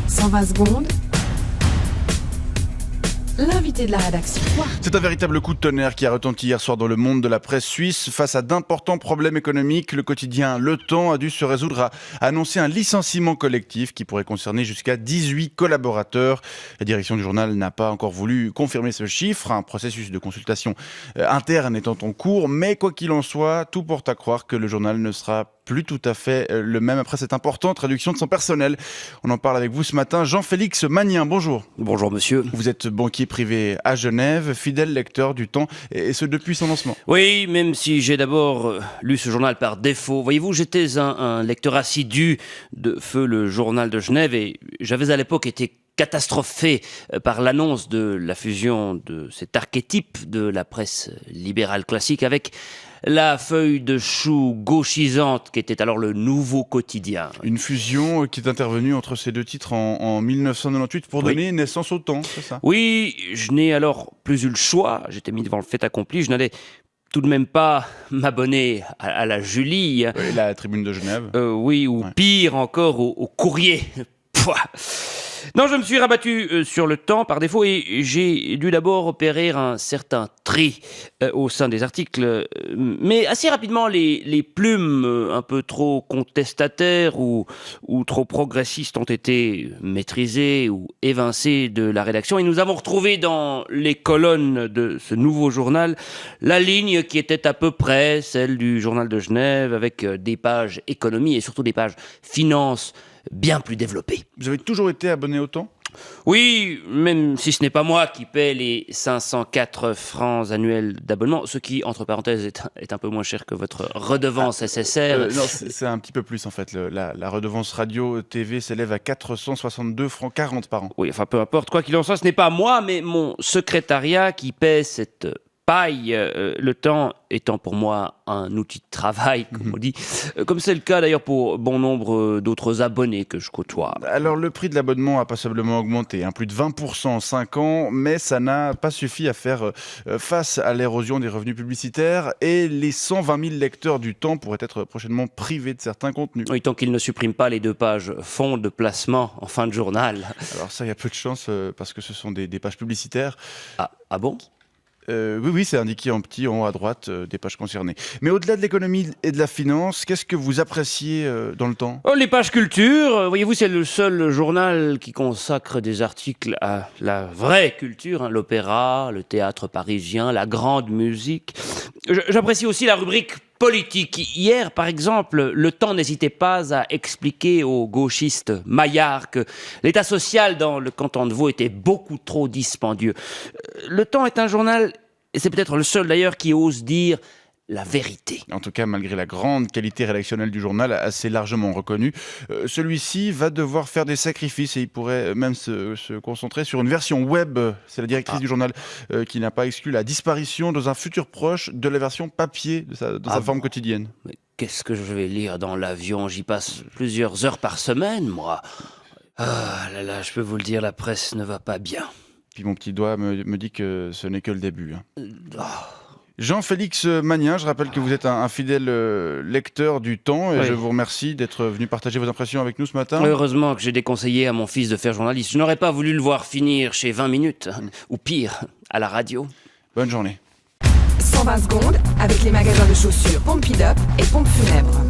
120 secondes. L'invité de la rédaction. C'est un véritable coup de tonnerre qui a retenti hier soir dans le monde de la presse suisse. Face à d'importants problèmes économiques, le quotidien Le Temps a dû se résoudre à annoncer un licenciement collectif qui pourrait concerner jusqu'à 18 collaborateurs. La direction du journal n'a pas encore voulu confirmer ce chiffre. Un processus de consultation interne étant en cours. Mais quoi qu'il en soit, tout porte à croire que le journal ne sera plus tout à fait le même après cette importante réduction de son personnel. On en parle avec vous ce matin. Jean-Félix Magnien, bonjour. Bonjour monsieur. Vous êtes banquier privé à Genève, fidèle lecteur du Temps, et ce depuis son lancement. Oui, même si j'ai d'abord lu ce journal par défaut. Voyez-vous, j'étais un lecteur assidu de Feu, le journal de Genève, et j'avais à l'époque été catastrophé par l'annonce de la fusion de cet archétype de la presse libérale classique avec la feuille de chou gauchisante qui était alors le Nouveau Quotidien. Une fusion qui est intervenue entre ces deux titres en 1998 pour donner naissance au Temps, c'est ça? Oui, je n'ai alors plus eu le choix, j'étais mis devant le fait accompli, je n'allais tout de même pas m'abonner à la Julie. Oui, la Tribune de Genève. Oui, ou pire encore, au Courrier. Pouah. Non, je me suis rabattu sur le Temps par défaut et j'ai dû d'abord opérer un certain tri au sein des articles. Mais assez rapidement, les plumes un peu trop contestataires ou trop progressistes ont été maîtrisées ou évincées de la rédaction. Et nous avons retrouvé dans les colonnes de ce nouveau journal la ligne qui était à peu près celle du journal de Genève avec des pages économie et surtout des pages finances bien plus développé. Vous avez toujours été abonné au Temps ? Oui, même si ce n'est pas moi qui paie les 504 francs annuels d'abonnement, ce qui, entre parenthèses, est un peu moins cher que votre redevance SSR. Non, c'est un petit peu plus en fait. La redevance radio-TV s'élève à 462 francs 40 par an. Oui, enfin peu importe. Quoi qu'il en soit, ce n'est pas moi, mais mon secrétariat qui paie cette paille, le Temps étant pour moi un outil de travail, comme on dit, comme c'est le cas d'ailleurs pour bon nombre d'autres abonnés que je côtoie. Alors le prix de l'abonnement a passablement augmenté, plus de 20% en 5 ans, mais ça n'a pas suffi à faire face à l'érosion des revenus publicitaires et les 120 000 lecteurs du Temps pourraient être prochainement privés de certains contenus. Oui, tant qu'ils ne suppriment pas les 2 pages fonds de placement en fin de journal. Alors ça, il y a peu de chance parce que ce sont des pages publicitaires. Ah bon ? Oui, c'est indiqué en petit en haut à droite des pages concernées. Mais au-delà de l'économie et de la finance, qu'est-ce que vous appréciez dans le Temps ? Les pages culture, voyez-vous, c'est le seul journal qui consacre des articles à la vraie culture, l'opéra, le théâtre parisien, la grande musique. J'apprécie aussi la rubrique politique. Hier, par exemple, le Temps n'hésitait pas à expliquer aux gauchistes Maillard que l'état social dans le canton de Vaud était beaucoup trop dispendieux. Le Temps est un journal, et c'est peut-être le seul d'ailleurs, qui ose dire la vérité. En tout cas, malgré la grande qualité rédactionnelle du journal, assez largement reconnue, celui-ci va devoir faire des sacrifices et il pourrait même se concentrer sur une version web. C'est la directrice du journal qui n'a pas exclu la disparition dans un futur proche de la version papier de sa forme quotidienne. Mais qu'est-ce que je vais lire dans l'avion ? J'y passe plusieurs heures par semaine, moi. Ah là là, je peux vous le dire, la presse ne va pas bien. Puis mon petit doigt me dit que ce n'est que le début. Jean-Félix Magnien, je rappelle que vous êtes un fidèle lecteur du Temps et je vous remercie d'être venu partager vos impressions avec nous ce matin. Heureusement que j'ai déconseillé à mon fils de faire journaliste. Je n'aurais pas voulu le voir finir chez 20 minutes, ou pire, à la radio. Bonne journée. 120 secondes avec les magasins de chaussures Pompidop et Pompe Funèbre.